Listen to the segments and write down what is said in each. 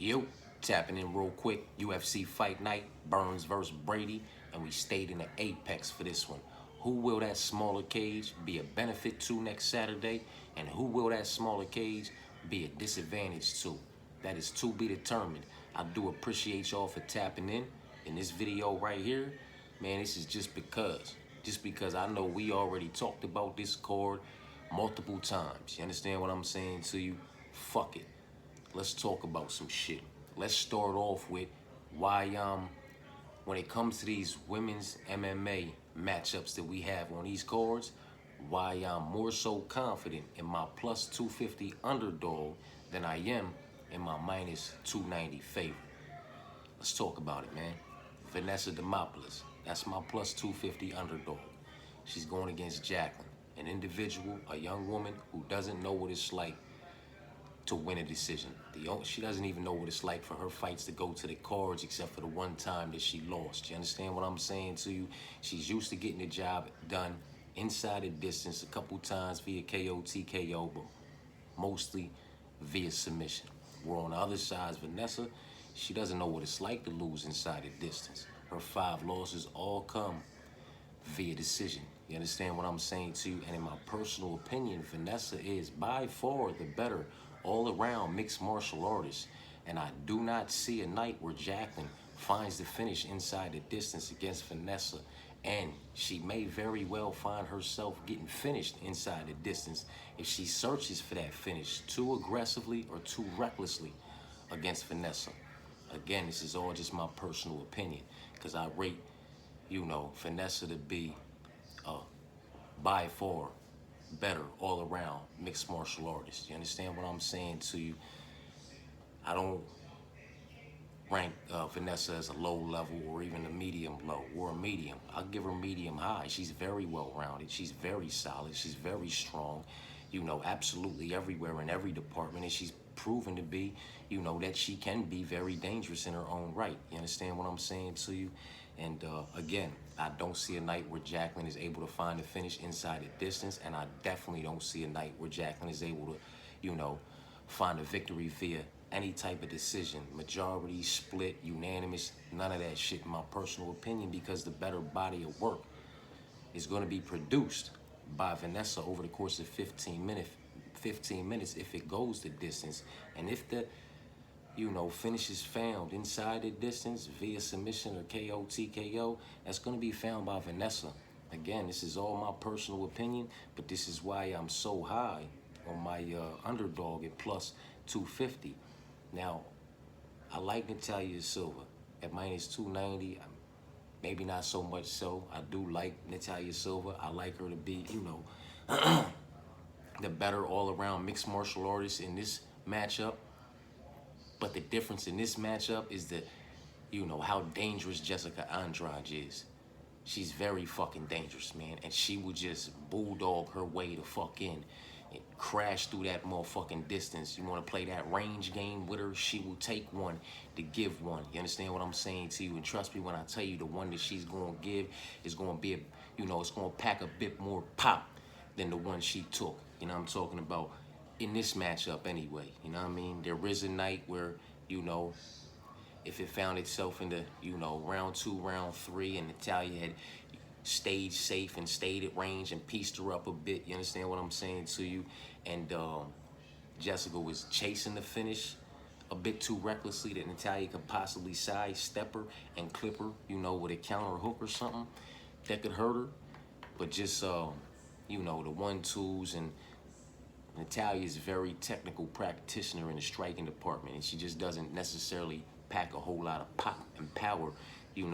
Yo, tapping in real quick. UFC fight night, Burns versus Brady, and we stayed in the apex for this one. Who will that smaller cage be a benefit to next Saturday, and who will that smaller cage be a disadvantage to? That is to be determined. I do appreciate y'all for tapping in this video right here. Man, this is just because I know we already talked about this card multiple times. You understand what I'm saying to you? Fuck it. Let's talk about some shit. Let's start off with why when it comes to these women's MMA matchups that we have on these cards, why I'm more so confident in my plus 250 underdog than I am in my minus 290 favorite. Let's talk about it, man. Vanessa Demopoulos, that's my plus 250 underdog. She's going against Jacqueline, an individual, a young woman who doesn't know what it's like to win a decision. She doesn't even know what it's like for her fights to go to the cards except for the one time that she lost. You understand what I'm saying to you? She's used to getting the job done inside the distance a couple times via KO, TKO, but mostly via submission. Where on the other side, Vanessa, she doesn't know what it's like to lose inside the distance. Her 5 losses all come via decision. You understand what I'm saying to you? And in my personal opinion, Vanessa is by far the better all-around mixed martial artist. And I do not see a night where Jacqueline finds the finish inside the distance against Vanessa. And she may very well find herself getting finished inside the distance if she searches for that finish too aggressively or too recklessly against Vanessa. Again, this is all just my personal opinion because I rate, Vanessa to be by far better all around mixed martial artist. You understand what I'm saying to you? I don't rank Vanessa as a low level or even a medium low or a medium. I'll give her medium high. She's very well rounded. She's very solid. She's very strong. Absolutely everywhere in every department, and she's proven to be, that she can be very dangerous in her own right. You understand what I'm saying to you? And again, I don't see a night where Jacqueline is able to find the finish inside the distance, and I definitely don't see a night where Jacqueline is able to, find a victory via any type of decision, majority, split, unanimous, none of that shit in my personal opinion, because the better body of work is going to be produced by Vanessa over the course of 15 minutes if it goes the distance. And if the finish is found inside the distance via submission or KO, TKO, that's going to be found by Vanessa. Again, this is all my personal opinion, but this is why I'm so high on my underdog at plus 250. Now, I like Natalia Silva at minus 290. Maybe not so much so. I do like Natalia Silva. I like her to be, the better all-around mixed martial artist in this matchup. But the difference in this matchup is that, how dangerous Jessica Andrade is. She's very fucking dangerous, man. And she will just bulldog her way to fuck in and crash through that motherfucking distance. You want to play that range game with her, she will take one to give one. You understand what I'm saying to you? And trust me when I tell you the one that she's going to give is going to be, it's going to pack a bit more pop than the one she took. You know what I'm talking about? In this matchup anyway, you know what I mean? There is a night where, if it found itself in the, round 2, round 3, and Natalia had stayed safe and stayed at range and pieced her up a bit, you understand what I'm saying to you? And Jessica was chasing the finish a bit too recklessly that Natalia could possibly sidestep her and clip her, with a counter hook or something that could hurt her. But just, the 1-2s, and Natalia is a very technical practitioner in the striking department, and she just doesn't necessarily pack a whole lot of pop and power, in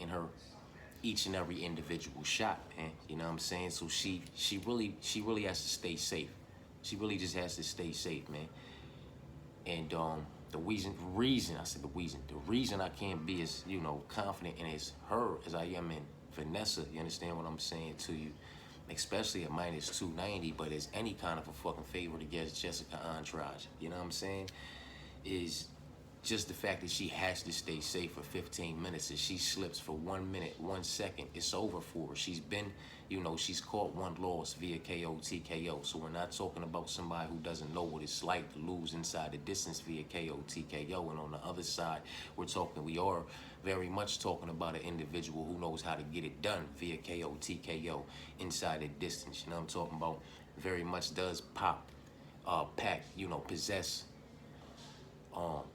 her each and every individual shot, man. You know what I'm saying? So she really has to stay safe. She really just has to stay safe, man. And the reason I can't be as, confident in her as I am in Vanessa, you understand what I'm saying to you? Especially at minus 290, but as any kind of a fucking favorite against Jessica Andrade, you know what I'm saying? Is just the fact that she has to stay safe for 15 minutes. If she slips for 1 minute, 1 second, it's over for her. She's been, she's caught one loss via KO, TKO. So we're not talking about somebody who doesn't know what it's like to lose inside the distance via KO, TKO. And on the other side, we are very much talking about an individual who knows how to get it done via KO, TKO inside the distance. You know what I'm talking about? Very much does pack, possess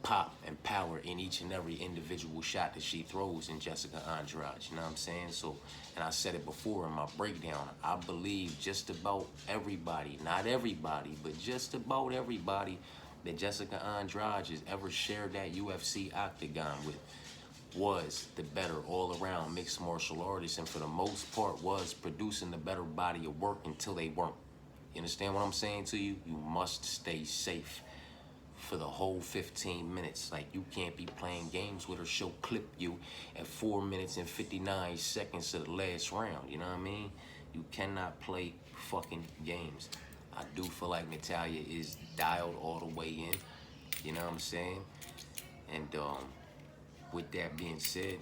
pop and power in each and every individual shot that she throws in Jessica Andrade. You know what I'm saying? So, and I said it before in my breakdown, I believe just about everybody, not everybody, but just about everybody that Jessica Andrade has ever shared that UFC octagon with was the better all-around mixed martial artist, and for the most part was producing the better body of work until they weren't. You understand what I'm saying to you? You must stay safe for the whole 15 minutes. Like, you can't be playing games with her. She'll clip you at 4 minutes and 59 seconds of the last round. You know what I mean? You cannot play fucking games. I do feel like Natalya is dialed all the way in. You know what I'm saying? And with that being said,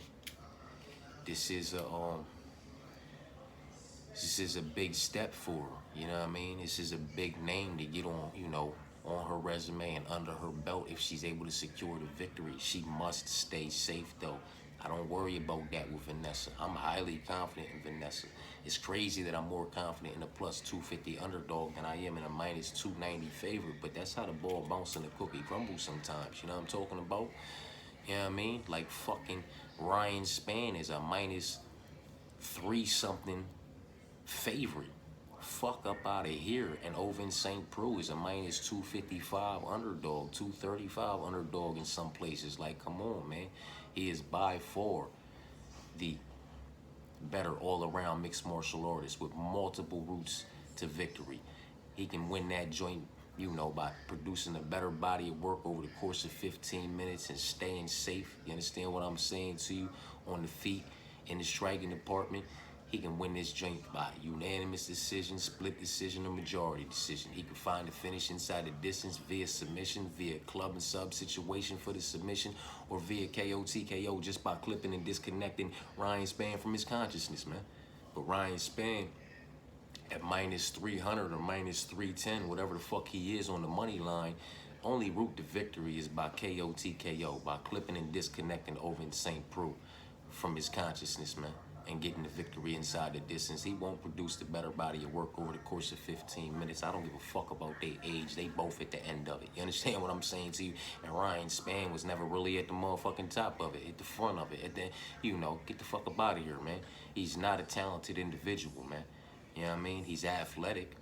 this is a big step for her. You know what I mean? This is a big name to get on, on her resume and under her belt if she's able to secure the victory. She must stay safe, though. I don't worry about that with Vanessa. I'm highly confident in Vanessa. It's crazy that I'm more confident in a plus 250 underdog than I am in a minus 290 favorite, but that's how the ball bounces and the cookie crumbles sometimes. You know what I'm talking about? You know what I mean? Like fucking Ryan Spann is a minus 3-something favorite. Fuck up out of here. And Ovin St. Preux is a minus 255 underdog, 235 underdog in some places. Like, come on, man. He is by far the better all-around mixed martial artist with multiple routes to victory. He can win that joint, by producing a better body of work over the course of 15 minutes and staying safe. You understand what I'm saying to you? On the feet, in the striking department. He can win this joint by unanimous decision, split decision, or majority decision. He can find the finish inside the distance via submission, via club and sub situation for the submission, or via KO, TKO just by clipping and disconnecting Ryan Spann from his consciousness, man. But Ryan Spann at minus 300 or minus 310, whatever the fuck he is on the money line, only route to victory is by KO, TKO, by clipping and disconnecting Ovin St. Preux from his consciousness, man, and getting the victory inside the distance. He won't produce the better body of work over the course of 15 minutes. I don't give a fuck about their age. They both at the end of it. You understand what I'm saying to you? And Ryan Spann was never really at the motherfucking top of it, at the front of it. At the, get the fuck up out of here, man. He's not a talented individual, man. You know what I mean? He's athletic.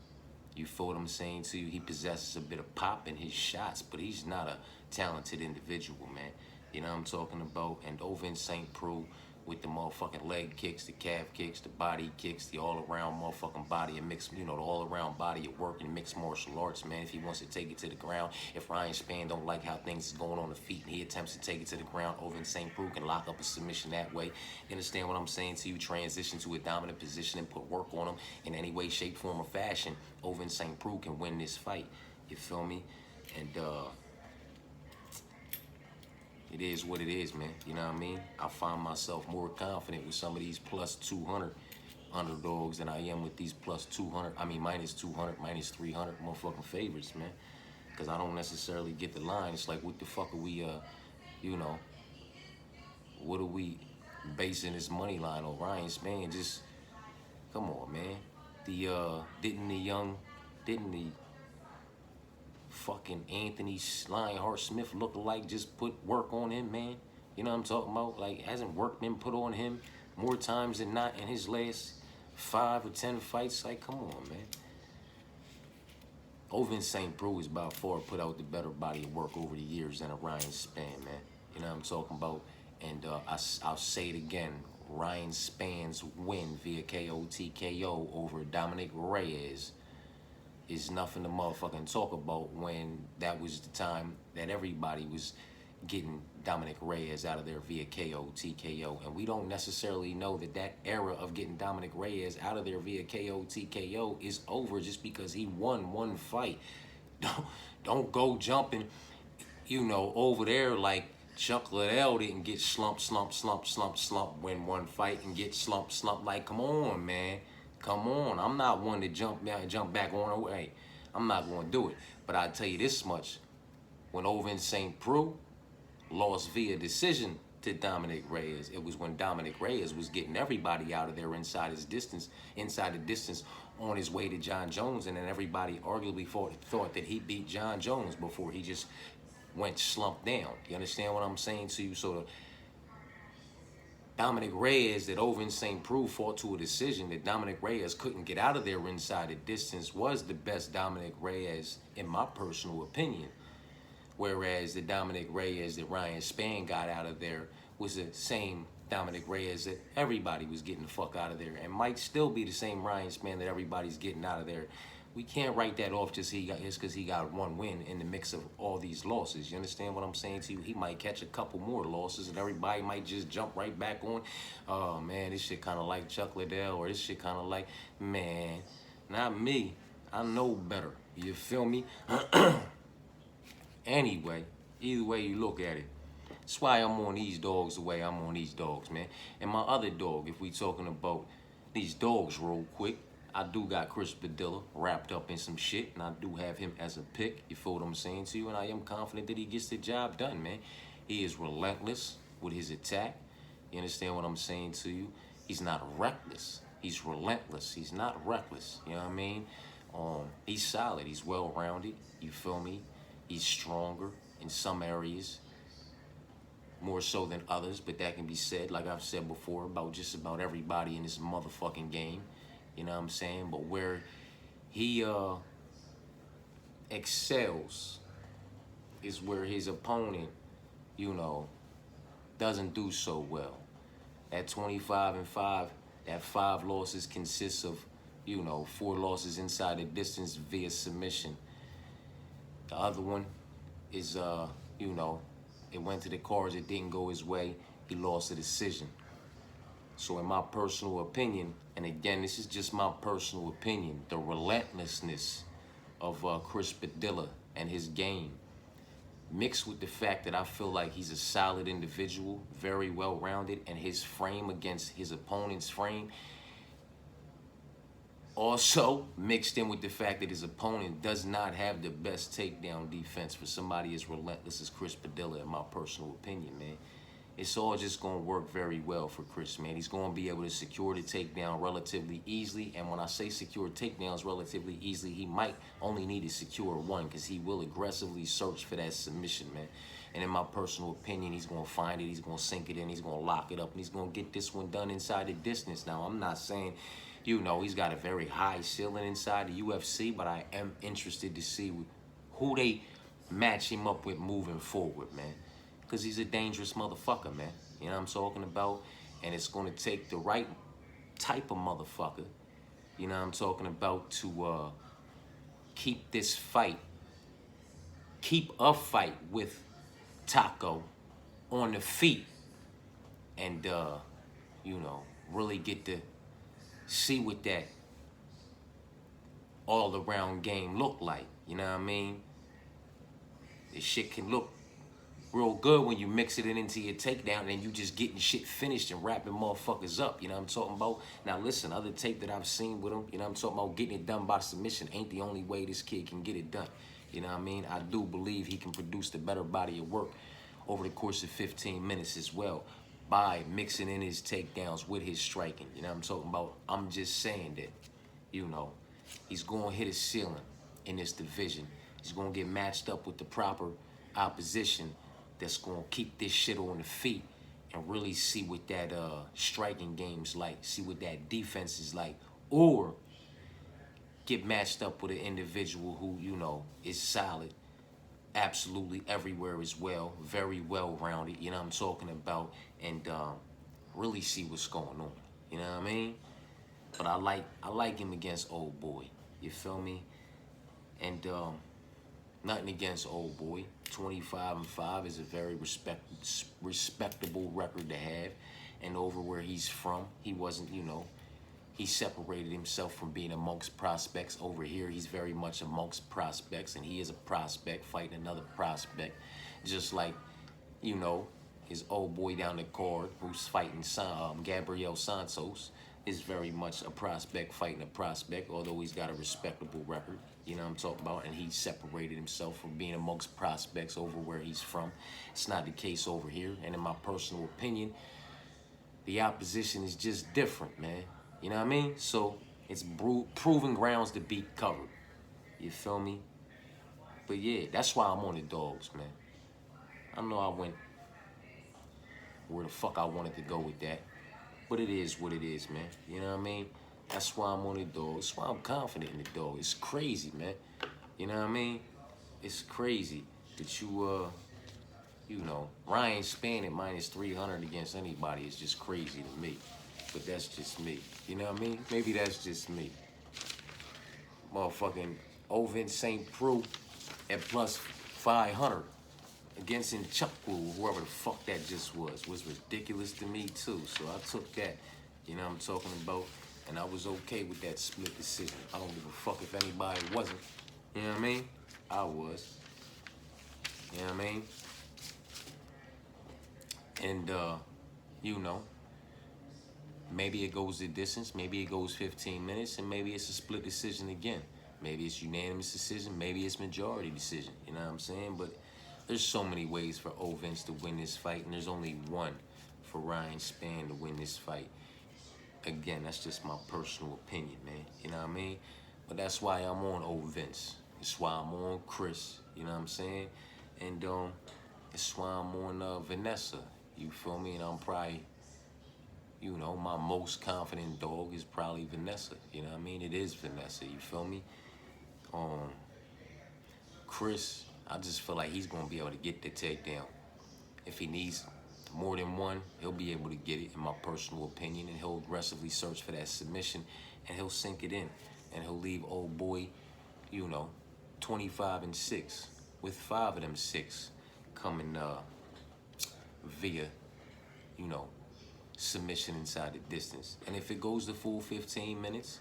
You feel what I'm saying to you? He possesses a bit of pop in his shots, but he's not a talented individual, man. You know what I'm talking about? And Ovin St. Preux with the motherfucking leg kicks, the calf kicks, the body kicks, the all-around motherfucking body and mixed, the all-around body of work in mixed martial arts, man. If he wants to take it to the ground, if Ryan Spann don't like how things is going on the feet and he attempts to take it to the ground, Ovin St. Preux can lock up a submission that way. You understand what I'm saying to you? Transition to a dominant position and put work on him in any way, shape, form, or fashion. Ovin St. Preux can win this fight. You feel me? And, it is what it is, man. You know what I mean? I find myself more confident with some of these plus 200 underdogs than I am with these plus 200, minus 200, minus 300 motherfucking favorites, man. Because I don't necessarily get the line. It's like, what the fuck are we, what are we basing this money line on? Ryan Spann, just, come on, man. Didn't the fucking Anthony Lionheart Smith look-alike just put work on him, man? You know what I'm talking about? Like, hasn't work been put on him more times than not in his last 5 or 10 fights? Like, come on, man. Ovin St. Preux is by far put out the better body of work over the years than a Ryan Spann, man. You know what I'm talking about? And I'll say it again. Ryan Spann's win via KO, TKO over Dominic Reyes is nothing to motherfucking talk about when that was the time that everybody was getting Dominic Reyes out of there via KO, TKO. And we don't necessarily know that that era of getting Dominic Reyes out of there via KO, TKO is over just because he won one fight. Don't go jumping, over there like Chuck Liddell didn't get slump, win one fight and get slump. Like, come on, man. Come on. I'm not one to jump back on away. I'm not going to do it. But I'll tell you this much. When Ovin St. Preux lost via decision to Dominic Reyes, it was when Dominic Reyes was getting everybody out of there inside the distance on his way to John Jones, and then everybody arguably thought that he beat John Jones before he just went slumped down. You understand what I'm saying to you? So the Dominic Reyes that Ovin St. Preux fought to a decision that Dominic Reyes couldn't get out of there inside the distance was the best Dominic Reyes in my personal opinion. Whereas the Dominic Reyes that Ryan Spann got out of there was the same Dominic Reyes that everybody was getting the fuck out of there, and might still be the same Ryan Spann that everybody's getting out of there. We can't write that off just because he got one win in the mix of all these losses. You understand what I'm saying to you? He might catch a couple more losses and everybody might just jump right back on. Oh, man, this shit kind of like Chuck Liddell, or this shit kind of like, man, not me. I know better. You feel me? Anyway, either way you look at it, that's why I'm on these dogs the way I'm on these dogs, man. And my other dog, if we talking about these dogs real quick, I do got Chris Padilla wrapped up in some shit, and I do have him as a pick, you feel what I'm saying to you, and I am confident that he gets the job done, man. He is relentless with his attack, you understand what I'm saying to you? He's not reckless, he's relentless, he's not reckless, you know what I mean? He's solid, he's well-rounded, you feel me? He's stronger in some areas, more so than others, but that can be said, like I've said before, about just about everybody in this motherfucking game. You know what I'm saying? But where he excels is where his opponent, you know, doesn't do so well. At 25-5, that 5 losses consists of, you know, 4 losses inside the distance via submission. The other one is, you know, it went to the cards, it didn't go his way, he lost a decision. So in my personal opinion, and again, this is just my personal opinion, the relentlessness of Chris Padilla and his game, mixed with the fact that I feel like he's a solid individual, very well-rounded, and his frame against his opponent's frame, also mixed in with the fact that his opponent does not have the best takedown defense for somebody as relentless as Chris Padilla, in my personal opinion, man. It's all just going to work very well for Chris, man. He's going to be able to secure the takedown relatively easily. And when I say secure takedowns relatively easily, he might only need to secure one, because he will aggressively search for that submission, man. And in my personal opinion, he's going to find it, he's going to sink it in, he's going to lock it up, and he's going to get this one done inside the distance. Now, I'm not saying, you know, he's got a very high ceiling inside the UFC, but I am interested to see who they match him up with moving forward, man. Because he's a dangerous motherfucker, man. You know what I'm talking about? And it's going to take the right type of motherfucker, you know what I'm talking about, to keep this fight, keep a fight with Taco on the feet, and, you know, really get to see what that all-around game look like, you know what I mean? This shit can look real good when you mix it into your takedown and you just getting shit finished and wrapping motherfuckers up, you know what I'm talking about? Now listen, other tape that I've seen with him, you know what I'm talking about, getting it done by submission ain't the only way this kid can get it done, you know what I mean? I do believe he can produce the better body of work over the course of 15 minutes as well by mixing in his takedowns with his striking, you know what I'm talking about? I'm just saying that, you know, he's going to hit a ceiling in this division. He's going to get matched up with the proper opposition that's going to keep this shit on the feet and really see what that striking game's like, see what that defense is like, or get matched up with an individual who, you know, is solid absolutely everywhere as well, very well-rounded, you know what I'm talking about, and really see what's going on, you know what I mean? But I like him against Old Boy, you feel me? And nothing against Old Boy. 25-5 is a very respectable record to have. And over where he's from, he wasn't, you know, he separated himself from being amongst prospects. Over here, he's very much amongst prospects, and he is a prospect fighting another prospect. Just like you know, his old boy down the card who's fighting Gabriel Santos is very much a prospect fighting a prospect, although he's got a respectable record. You know what I'm talking about? And he separated himself from being amongst prospects over where he's from. It's not the case over here. And in my personal opinion, the opposition is just different, man. You know what I mean? So it's proven grounds to be covered. You feel me? But yeah, that's why I'm on the dogs, man. I know I went where the fuck I wanted to go with that. But it is what it is, man. You know what I mean? That's why I'm on the dog. That's why I'm confident in the dog. It's crazy, man. You know what I mean? It's crazy that you know, Ryan Spann at minus 300 against anybody is just crazy to me. But that's just me. You know what I mean? Maybe that's just me. Motherfucking Ovin St. Preux at plus 500 against Nchukwu, whoever the fuck that just was ridiculous to me too. So I took that, you know what I'm talking about, and I was okay with that split decision. I don't give a fuck if anybody wasn't. You know what I mean? I was. You know what I mean? And you know, maybe it goes the distance, maybe it goes 15 minutes, and maybe it's a split decision again. Maybe it's unanimous decision, maybe it's majority decision. You know what I'm saying? But there's so many ways for Vince to win this fight, and there's only one for Ryan Spann to win this fight. Again, that's just my personal opinion, man. You know what I mean? But that's why I'm on Vince. It's why I'm on Chris. You know what I'm saying? And it's why I'm on Vanessa. You feel me? And I'm probably, you know, my most confident dog is probably Vanessa. You know what I mean? It is Vanessa. You feel me? Chris, I just feel like he's going to be able to get the takedown. If he needs more than one, he'll be able to get it, in my personal opinion, and he'll aggressively search for that submission, and he'll sink it in, and he'll leave old boy, you know, 25-6, with 5 of them 6 coming via, you know, submission inside the distance. And if it goes the full 15 minutes,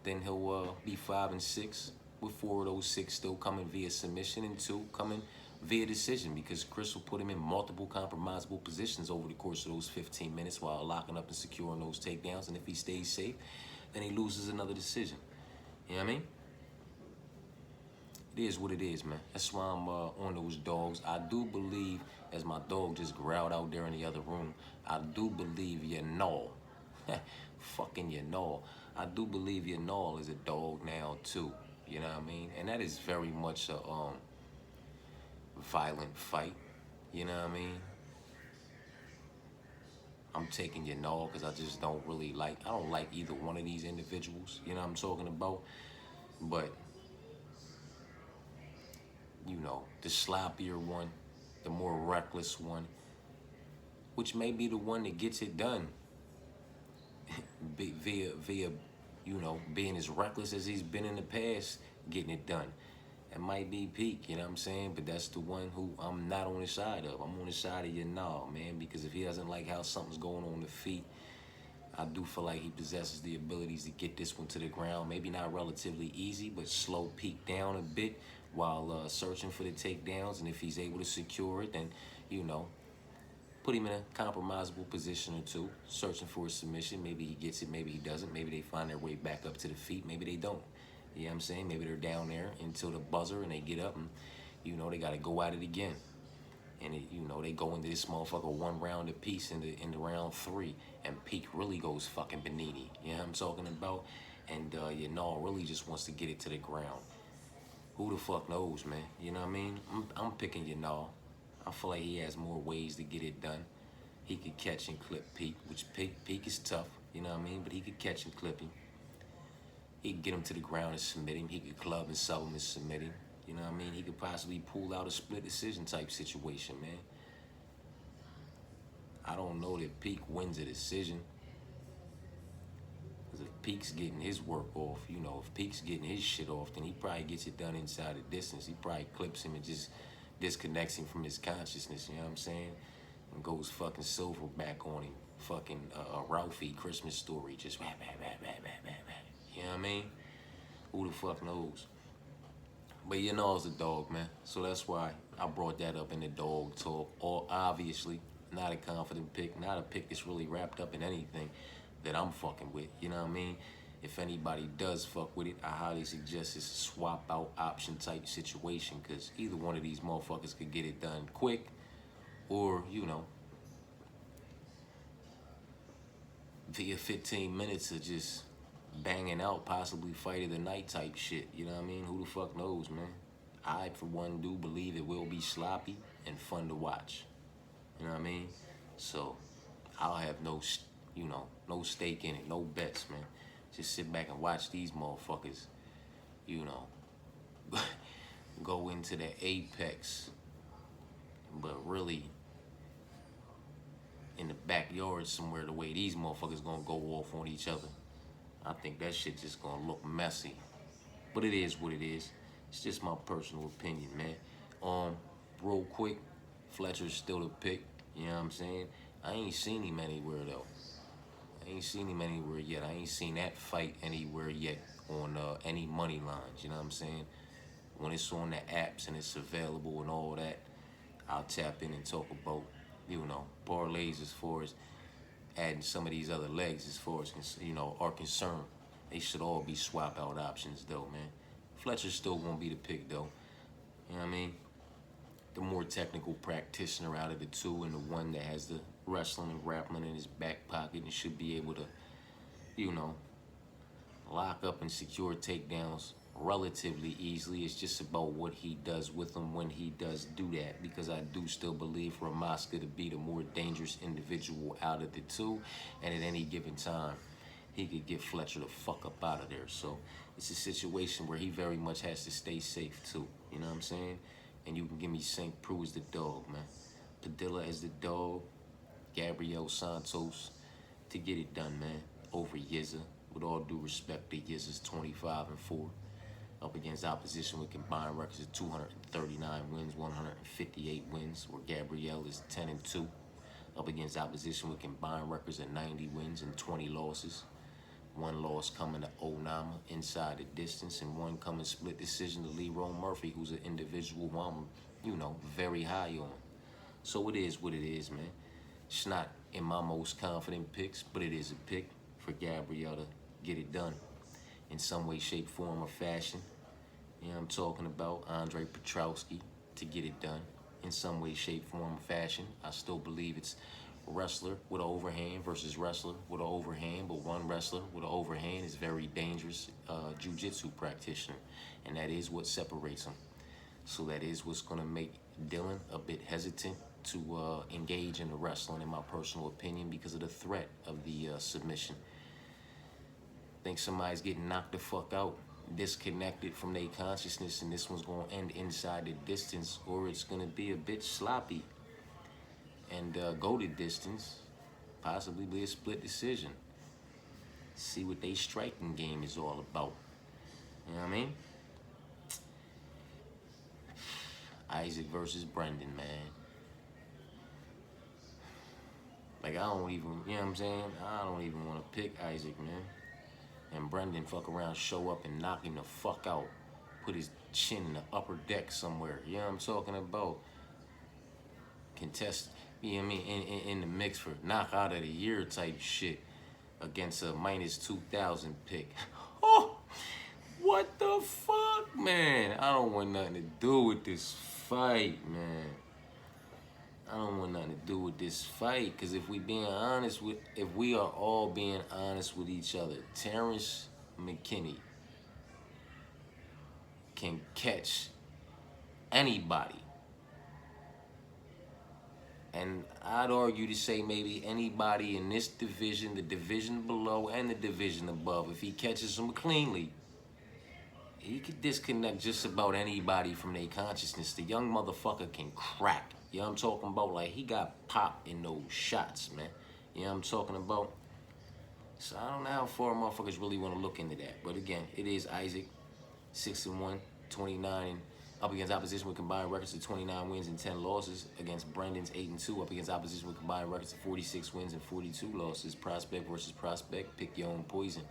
then he'll be 5-6, with 4 of those 6 still coming via submission and 2 coming via decision, because Chris will put him in multiple compromisable positions over the course of those 15 minutes while locking up and securing those takedowns. And if he stays safe, then he loses another decision. You know what I mean? It is what it is, man. That's why I'm on those dogs. I do believe, as my dog just growled out there in the other room, I do believe Yanal, fucking Yanal, I do believe Yanal is a dog now too. You know what I mean? And that is very much a violent fight. You know what I mean? I'm taking Yanal because I just don't really like, I don't like either one of these individuals. You know what I'm talking about? But, you know, the sloppier one, the more reckless one, which may be the one that gets it done via, you know, being as reckless as he's been in the past, getting it done. It might be Peak, you know what I'm saying? But that's the one who I'm not on the side of. I'm on the side of Yanal, man, because if he doesn't like how something's going on the feet, I do feel like he possesses the abilities to get this one to the ground. Maybe not relatively easy, but slow Peak down a bit while searching for the takedowns. And if he's able to secure it, then, you know, put him in a compromisable position or 2, searching for a submission. Maybe he gets it, maybe he doesn't. Maybe they find their way back up to the feet, maybe they don't. You know what I'm saying? Maybe they're down there until the buzzer and they get up and, you know, they got to go at it again. And, you know, they go into this motherfucker 1 round apiece into round 3. And Peak really goes fucking Benini. You know what I'm talking about? And, Yanal really just wants to get it to the ground. Who the fuck knows, man? You know what I mean? I'm picking Yanal. I feel like he has more ways to get it done. He could catch and clip Peak, which Peak is tough, you know what I mean? But he could catch and clip him. He could get him to the ground and submit him. He could club and sub him and submit him. You know what I mean? He could possibly pull out a split decision type situation, man. I don't know that Peak wins a decision. Because if Peak's getting his work off, you know, if Peak's getting his shit off, then he probably gets it done inside the distance. He probably clips him and just disconnects him from his consciousness, you know what I'm saying? And goes fucking silver back on him. Fucking Ralphie Christmas Story, just you know what I mean? Who the fuck knows? But you know it's a dog, man. So that's why I brought that up in the dog talk. Or obviously, not a confident pick, not a pick that's really wrapped up in anything that I'm fucking with. You know what I mean? If anybody does fuck with it, I highly suggest it's a swap out option type situation, because either one of these motherfuckers could get it done quick, or, you know, via 15 minutes of just banging out, possibly fight of the night type shit. You know what I mean? Who the fuck knows, man? I, for one, do believe it will be sloppy and fun to watch. You know what I mean? So I'll have no, no stake in it, no bets, man. Just sit back and watch these motherfuckers, you know, go into the apex, but really in the backyard somewhere, the way these motherfuckers gonna go off on each other. I think that shit just gonna look messy. But it is what it is. It's just my personal opinion, man. Real quick, Fletcher's still the pick. You know what I'm saying? I ain't seen him anywhere though. I ain't seen him anywhere yet. I ain't seen that fight anywhere yet on any money lines. You know what I'm saying? When it's on the apps and it's available and all that, I'll tap in and talk about, you know, parlays as far as adding some of these other legs as far as, you know, are concerned. They should all be swap out options though, man. Fletcher's still gonna be the pick though. You know what I mean? The more technical practitioner out of the two, and the one that has the wrestling and grappling in his back pocket and should be able to, you know, lock up and secure takedowns relatively easily. It's just about what he does with them when he does do that, because I do still believe Ramaska to be the more dangerous individual out of the two, and at any given time he could get Fletcher the fuck up out of there. So it's a situation where he very much has to stay safe too. You know what I'm saying? And you can give me St. Preux as the dog, man. Padilla as the dog. Gabriel Santos to get it done, man. Over Yizza. With all due respect to Yizza's 25-4. Up against opposition with combined records of 239 wins, 158 wins, where Gabriel is 10-2. Up against opposition with combined records of 90 wins and 20 losses. One loss coming to Onama inside the distance, and one coming split decision to Leroy Murphy, who's an individual I'm, you know, very high on. So it is what it is, man. It's not in my most confident picks, but it is a pick for Gabriel to get it done in some way, shape, form, or fashion. You know what I'm talking about? Andre Petrowski to get it done in some way, shape, form, or fashion. I still believe it's wrestler with an overhand versus wrestler with an overhand, but one wrestler with an overhand is very dangerous jiu-jitsu practitioner, and that is what separates them. So that is what's going to make Dylan a bit hesitant to engage in the wrestling, in my personal opinion, because of the threat of the submission. Think somebody's getting knocked the fuck out, disconnected from their consciousness, and this one's going to end inside the distance, or it's going to be a bit sloppy and go the distance, possibly be a split decision. See what they striking game is all about. You know what I mean? Isaac versus Brendan, man. Like, I don't even, you know what I'm saying? I don't even want to pick Isaac, man. And Brendan fuck around, show up and knock him the fuck out. Put his chin in the upper deck somewhere. You know what I'm talking about? Contest, you know what I mean, in the mix for knockout of the year type shit against a minus 2,000 pick. Oh, what the fuck, man? I don't want nothing to do with this fight, man. I don't want nothing to do with this fight, because if we are all being honest with each other, Terrence McKinney can catch anybody. And I'd argue to say maybe anybody in this division, the division below, and the division above. If he catches them cleanly, he could disconnect just about anybody from their consciousness. The young motherfucker can crack. You know what I'm talking about? Like, he got popped in those shots, man. You know what I'm talking about? So I don't know how far motherfuckers really want to look into that. But again, it is Isaac, 6-1, 29, up against opposition with combined records of 29 wins and 10 losses, against Brendan's 8-2, up against opposition with combined records of 46 wins and 42 losses. Prospect versus prospect, pick your own poison.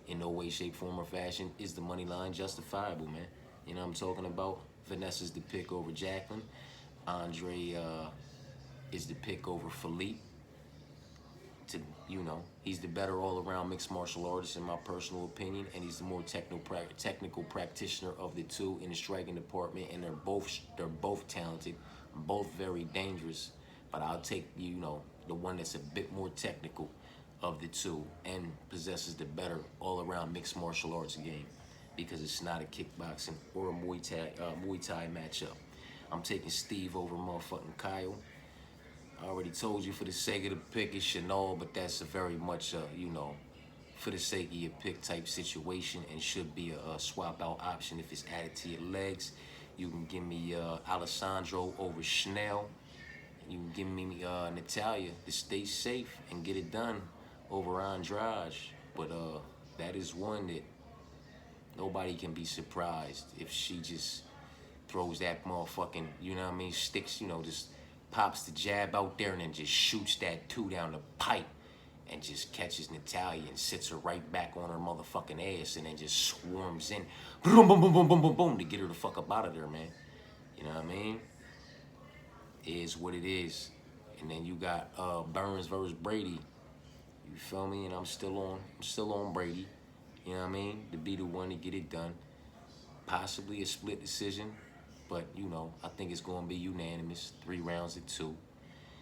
In no way, shape, form, or fashion is the money line justifiable, man. You know what I'm talking about? Vanessa's the pick over Jacqueline. Andre is the pick over Philippe. To he's the better all-around mixed martial artist in my personal opinion, and he's the more technical practitioner of the two in the striking department. And they're both talented, both very dangerous. But I'll take the one that's a bit more technical of the two and possesses the better all-around mixed martial arts game, because it's not a kickboxing or a Muay Thai matchup. I'm taking Steve over motherfucking Kyle. I already told you for the sake of the pick it's Chanel, but that's a very much for the sake of your pick type situation, and should be a swap out option if it's added to your legs. You can give me Alessandro over Chanel. You can give me Natalia to stay safe and get it done over Andrade. But that is one that nobody can be surprised if she just throws that motherfucking, sticks, just pops the jab out there and then just shoots that two down the pipe and just catches Natalia and sits her right back on her motherfucking ass and then just swarms in, boom, boom, boom, boom, boom, boom, boom, to get her the fuck up out of there, man. You know what I mean? It is what it is. And then you got Burns versus Brady. You feel me? And I'm still on Brady. You know what I mean? To be the one to get it done. Possibly a split decision, but I think it's going to be unanimous, 3 rounds to 2.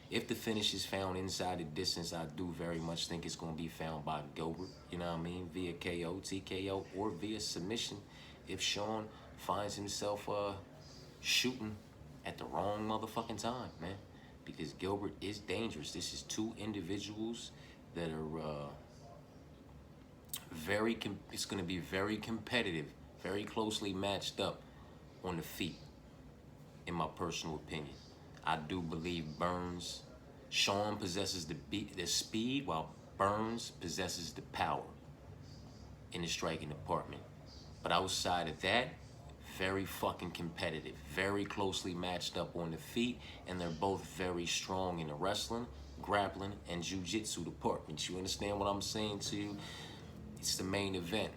If the finish is found inside the distance, I do very much think it's going to be found by Gilbert, you know what I mean, via KO, TKO, or via submission. If Sean finds himself shooting at the wrong motherfucking time, man, because Gilbert is dangerous. This is 2 individuals that are it's going to be very competitive, very closely matched up on the feet, in my personal opinion. I do believe Sean possesses the speed, while Burns possesses the power in the striking department. But outside of that, very fucking competitive, very closely matched up on the feet, and they're both very strong in the wrestling, grappling, and jiu-jitsu departments. You understand what I'm saying to you? It's the main event.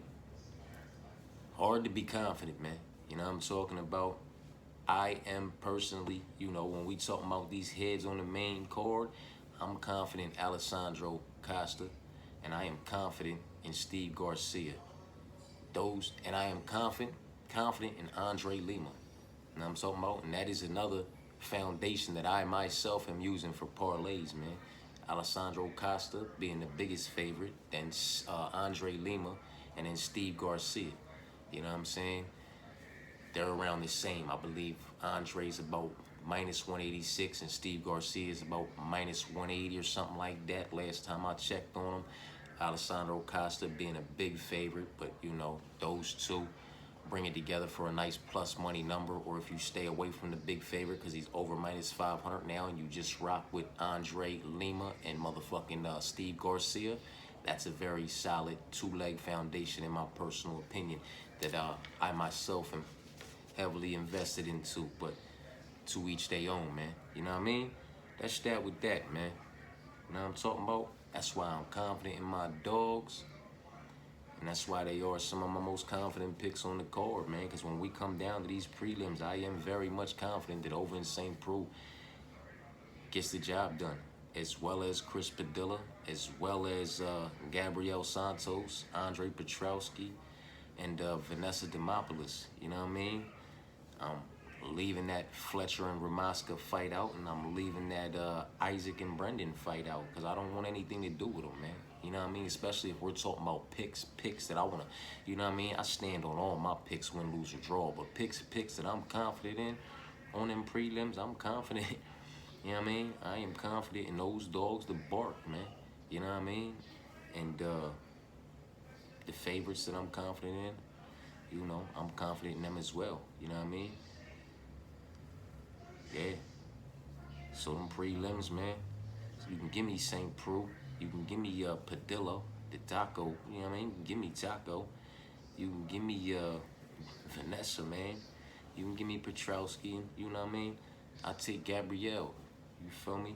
Hard to be confident, man. You know what I'm talking about? I am personally, when we talking about these heads on the main card, I'm confident Alessandro Costa, and I am confident in Steve Garcia. And I am confident in Andre Lima. You know what I'm talking about? And that is another foundation that I myself am using for parlays, man. Alessandro Costa being the biggest favorite, then Andre Lima, and then Steve Garcia. You know what I'm saying? They're around the same. I believe Andre's about minus 186 and Steve Garcia is about minus 180 or something like that. Last time I checked on him. Alessandro Costa being a big favorite, but those two bring it together for a nice plus money number. Or if you stay away from the big favorite because he's over minus 500 now, and you just rock with Andre Lima and motherfucking Steve Garcia, that's a very solid 2-leg foundation in my personal opinion that I myself am heavily invested into. But to each their own, man. You know what I mean? That's that with that, man. You know what I'm talking about? That's why I'm confident in my dogs. And that's why they are some of my most confident picks on the card, man. Because when we come down to these prelims, I am very much confident that Over in St. Preux gets the job done. As well as Chris Padilla, as well as Gabriel Santos, Andre Petrowski, and Vanessa Demopoulos. You know what I mean? I'm leaving that Fletcher and Ramaska fight out, and I'm leaving that Isaac and Brendan fight out, because I don't want anything to do with them, man. You know what I mean? Especially if we're talking about picks that I want to, you know what I mean? I stand on all my picks, win, lose, or draw, but picks that I'm confident in on them prelims, I'm confident. You know what I mean? I am confident in those dogs to bark, man. You know what I mean? And the favorites that I'm confident in, I'm confident in them as well. You know what I mean? Yeah. So them prelims, man. So you can give me St. Preux. You can give me Padilla, the Taco. You know what I mean? You can give me Taco. You can give me Vanessa, man. You can give me Petrowski. You know what I mean? I take Gabrielle. You feel me?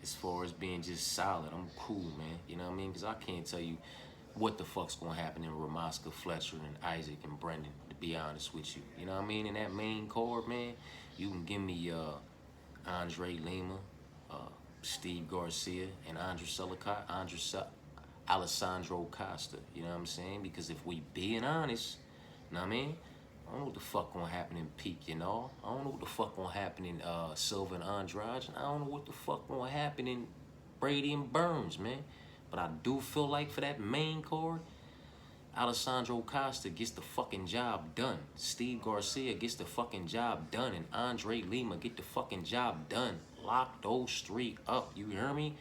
As far as being just solid, I'm cool, man. You know what I mean? Because I can't tell you what the fuck's gonna happen in Ramaska, Fletcher, and Isaac and Brendan, to be honest with you. You know what I mean? In that main card, man, you can give me Andre Lima, uh, Steve Garcia, and Alessandro Costa. You know what I'm saying? Because if we being honest, you know what I mean? I don't know what the fuck gonna happen in Peak, you know? I don't know what the fuck gonna happen in Silva and Andrade. And I don't know what the fuck gonna happen in Brady and Burns, man. But I do feel like for that main card, Alessandro Costa gets the fucking job done. Steve Garcia gets the fucking job done. And Andre Lima get the fucking job done. Lock those three up. You hear me?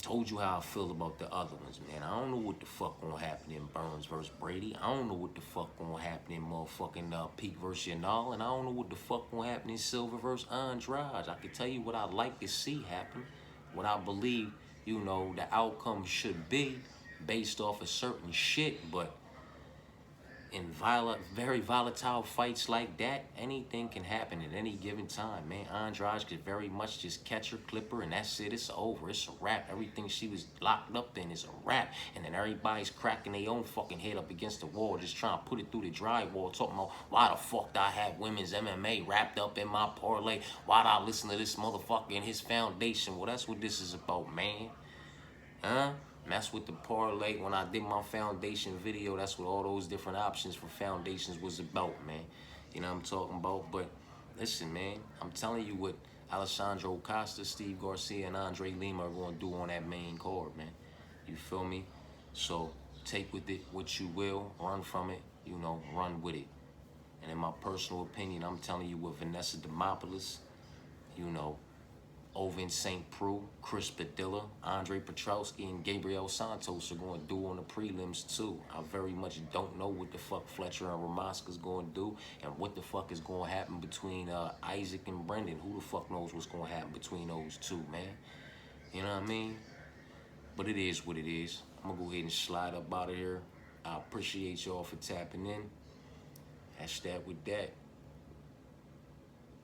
Told you how I feel about the other ones, man. I don't know what the fuck gonna happen in Burns versus Brady. I don't know what the fuck gonna happen in motherfucking Peak versus Yanal. And I don't know what the fuck gonna happen in Silver versus Andrade. I can tell you what I'd like to see happen. What I believe, you know, the outcome should be based off of certain shit. But in very volatile fights like that, anything can happen at any given time, man. Andrade could very much just catch her, clip her, and that's it. It's over. It's a wrap. Everything she was locked up in is a wrap. And then everybody's cracking their own fucking head up against the wall, just trying to put it through the drywall, talking about why the fuck I have women's MMA wrapped up in my parlay? Why'd I listen to this motherfucker and his foundation? Well, that's what this is about, man. Huh? And that's what the parlay, when I did my foundation video, that's what all those different options for foundations was about, man. You know what I'm talking about? But listen, man, I'm telling you what Alessandro Costa, Steve Garcia, and Andre Lima are going to do on that main card, man. You feel me? So take with it what you will, run from it, you know, run with it. And in my personal opinion, I'm telling you what Vanessa Demopoulos, you know, Ovin St. Preux, Chris Padilla, Andre Petrowski, and Gabriel Santos are going to do on the prelims too. I very much don't know what the fuck Fletcher and Ramaska's going to do and what the fuck is going to happen between Isaac and Brendan. Who the fuck knows what's going to happen between those two, man? You know what I mean? But it is what it is. I'm going to go ahead and slide up out of here. I appreciate y'all for tapping in. That's that with that.